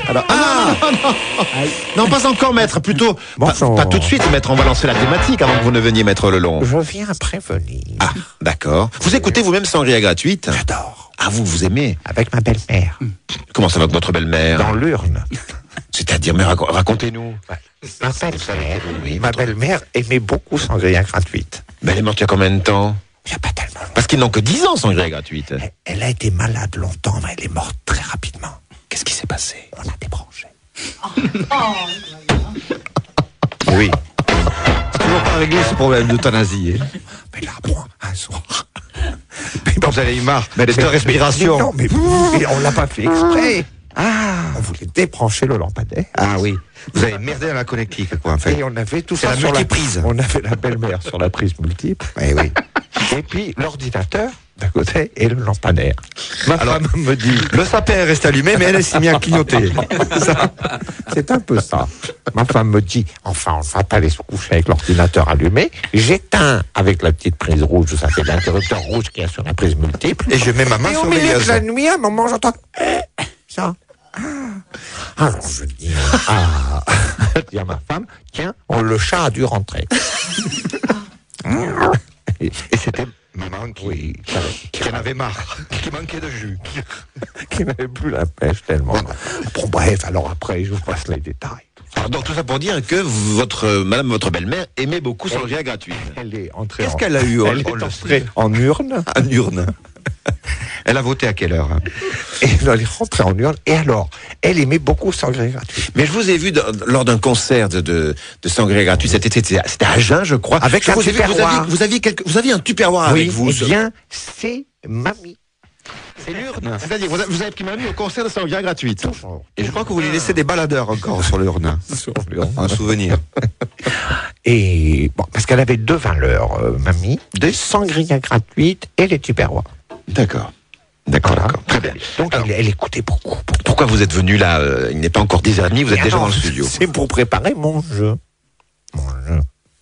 Alors, non, pas encore, maître. Plutôt, pas tout de suite, maître. On va lancer la thématique avant que vous ne veniez, maître Lelon. Je viens prévenir. Ah, d'accord. Vous écoutez vous-même Sangria Gratuite? J'adore. Ah, vous aimez? Avec ma belle-mère. Comment ça va avec votre belle-mère? Dans l'urne. C'est-à-dire, mais racontez-nous. Ma belle-mère aimait beaucoup Sangria Gratuite. Mais elle est morte il y a combien de temps? Il n'y a pas tellement. Parce qu'ils n'ont que 10 ans, Sangria Gratuite. Elle a été malade longtemps, mais elle est morte très rapidement. Qu'est-ce qui s'est passé? On a débranché. Oui. C'est toujours pas réglé ce problème d'euthanasie. Mais là, moi, un soir. Vous avez eu marre. Mais les deux respirations. Non, mais on l'a pas fait exprès. On voulait débrancher le lampadaire. Ah oui. Vous avez merdé dans la connectique, quoi, en fait. Et on avait tout ça la sur multiprise. On avait la belle-mère sur la prise multiple. Eh oui. Et puis l'ordinateur d'un côté et le lampadaire. Ma femme me dit. Le sapin reste allumé, mais elle s'est mise à clignoter. C'est un peu ça. Ma femme me dit, enfin, on ne va pas aller se coucher avec l'ordinateur allumé. J'éteins avec la petite prise rouge, vous savez, l'interrupteur rouge qui est sur la prise multiple. Et je mets ma main Et sur au le milieu gaz. de la nuit, à un moment, j'entends ça. Alors je dis je dis à ma femme, tiens, le chat a dû rentrer. Et c'était maman qui en avait marre, qui manquait de jus. Qui n'avait plus la pêche tellement. Bon, bref, alors après, je vous passe les détails. Alors, donc tout ça pour dire que madame, votre belle-mère aimait beaucoup Sangria Gratuite. Elle est entrée. Qu'est-ce qu'elle a eu? Elle est entrée en urne. En urne. Elle a voté à quelle heure? Et elle est rentrée en urne. Et alors, elle aimait beaucoup Sangria Gratuite. Mais je vous ai vu lors d'un concert de Sangria Gratuite cet été, c'était à Agen, je crois. Avec un tupperware. Vous aviez un tupperware avec vous. Eh bien, c'est mamie. C'est l'urne. C'est-à-dire, vous avez pris mamie au concert de Sangria Gratuite. Toujours. Et je crois que vous lui laissez des baladeurs encore sur l'urne. Un souvenir. Et bon, parce qu'elle avait deux valeurs, mamie, des Sangria Gratuite et les tupperwares. D'accord. D'accord. Très bien. Donc Alors, elle écoutait beaucoup. pourquoi vous êtes venu là? Il n'est pas encore 10h30, vous êtes déjà dans le studio. C'est pour préparer mon jeu.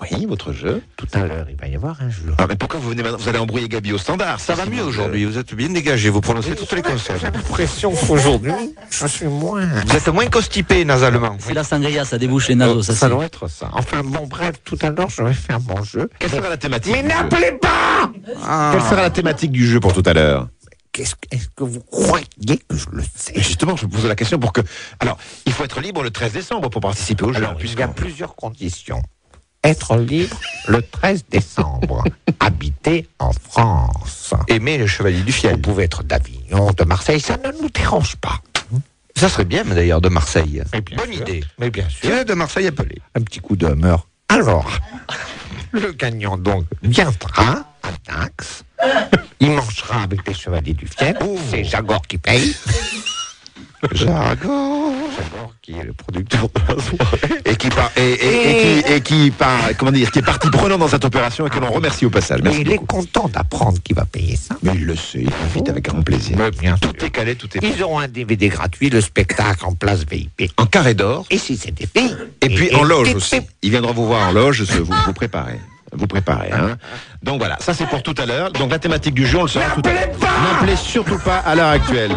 Oui, votre jeu. Tout à l'heure, il va y avoir un jeu. Ah, mais pourquoi vous venez maintenant? Vous allez embrouiller Gabi au standard. Ça va mieux aujourd'hui. Vous êtes bien dégagé. Vous prononcez toutes les consonnes. J'ai l'impression qu'aujourd'hui, je suis moins. Vous êtes moins constipé nasalement. C'est la sangria, ça débouche les naseaux, ça c'est. doit être ça. Enfin bon, bref, tout à l'heure, je vais faire mon jeu. Quelle sera la thématique? Mais n'appelez pas. Quelle sera la thématique du jeu pour tout à l'heure? Est-ce que vous croyez que je le sais? Et justement, je vous pose la question pour que... Alors, il faut être libre le 13 décembre pour participer au jeu. Alors, il y a plusieurs conditions. Être libre le 13 décembre. Habiter en France. Aimer le Chevalier du Vous Fiel. pouvez être d'Avignon, de Marseille, ça ne nous dérange pas. Ça serait bien, d'ailleurs, de Marseille. Bonne idée. Mais bien sûr. Tiens, de Marseille appelé. Un petit coup d'humeur. Alors, le gagnant donc viendra à Dax. Il mangera avec les Chevaliers du Fiel. C'est Jagor qui paye. Jagor, qui est le producteur de la soirée. Et qui est partie prenante dans cette opération et que l'on remercie au passage. Merci Il est beaucoup. content d'apprendre qu'il va payer ça. Mais il le sait, il invite avec grand plaisir. Mais bien sûr. Tout est calé, tout est Ils auront un DVD gratuit, le spectacle en place VIP. en carré d'or. Et si c'est des filles. Et puis en loge aussi. Il viendra vous voir en loge, vous préparez. Vous préparez, hein. Donc voilà, ça c'est pour tout à l'heure. Donc la thématique du jeu, on le saura tout à l'heure. N'appelez surtout pas à l'heure actuelle.